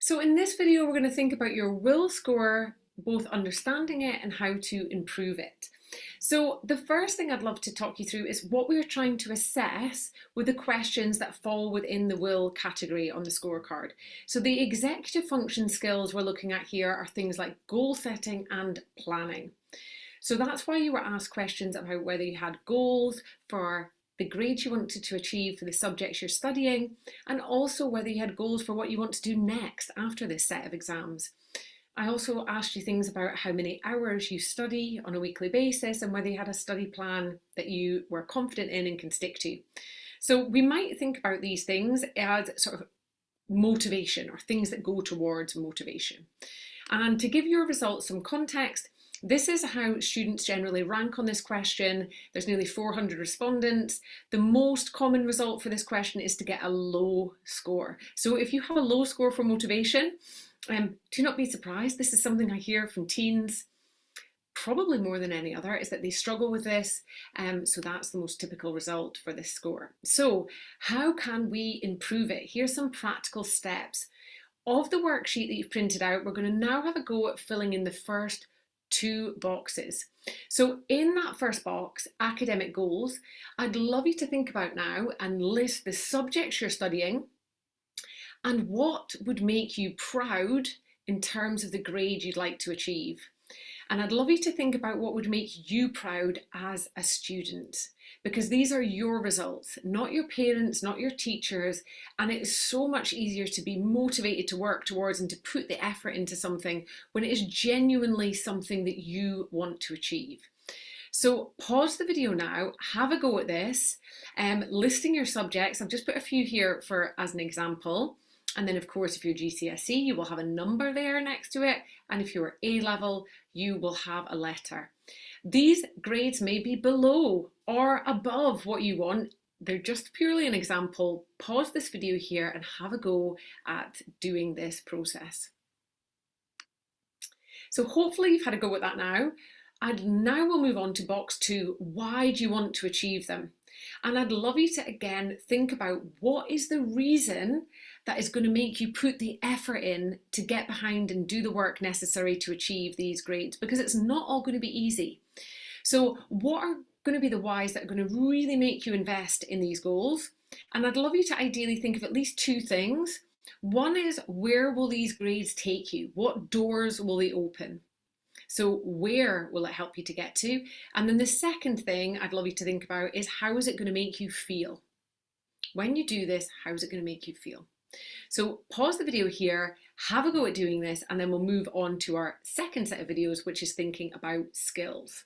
So in this video, we're going to think about your will score, both understanding it and how to improve it. So the first thing I'd love to talk you through is what we're trying to assess with the questions that fall within the will category on the scorecard. So the executive function skills we're looking at here are things like goal setting and planning. So that's why you were asked questions about whether you had goals for the grades you wanted to achieve for the subjects you're studying, and also whether you had goals for what you want to do next after this set of exams. I also asked you things about how many hours you study on a weekly basis and whether you had a study plan that you were confident in and can stick to. So we might think about these things as sort of motivation or things that go towards motivation. And to give your results some context, this is how students generally rank on this question. There's nearly 400 respondents. The most common result for this question is to get a low score. So if you have a low score for motivation, do not be surprised. This is something I hear from teens probably more than any other, is that they struggle with this. So that's the most typical result for this score. So how can we improve it? Here's some practical steps. Of the worksheet that you've printed out, we're going to now have a go at filling in the first two boxes. So in that first box, academic goals, I'd love you to think about now and list the subjects you're studying and what would make you proud in terms of the grade you'd like to achieve. And I'd love you to think about what would make you proud as a student, because these are your results, not your parents, not your teachers. And it's so much easier to be motivated to work towards and to put the effort into something when it is genuinely something that you want to achieve. So pause the video now, have a go at this, listing your subjects. I've just put a few here as an example. And then of course, if you're GCSE, you will have a number there next to it. And if you're A level, you will have a letter. These grades may be below or above what you want. They're just purely an example. Pause this video here and have a go at doing this process. So hopefully you've had a go at that now. And now we'll move on to box 2. Why do you want to achieve them? And I'd love you to again think about what is the reason that is going to make you put the effort in to get behind and do the work necessary to achieve these grades, because it's not all going to be easy. So what are going to be the whys that are going to really make you invest in these goals? And I'd love you to ideally think of at least two things. One is, where will these grades take you? What doors will they open? So where will it help you to get to? And then the second thing I'd love you to think about is, how is it going to make you feel? When you do this, how is it going to make you feel? So pause the video here, have a go at doing this, and then we'll move on to our second set of videos, which is thinking about skills.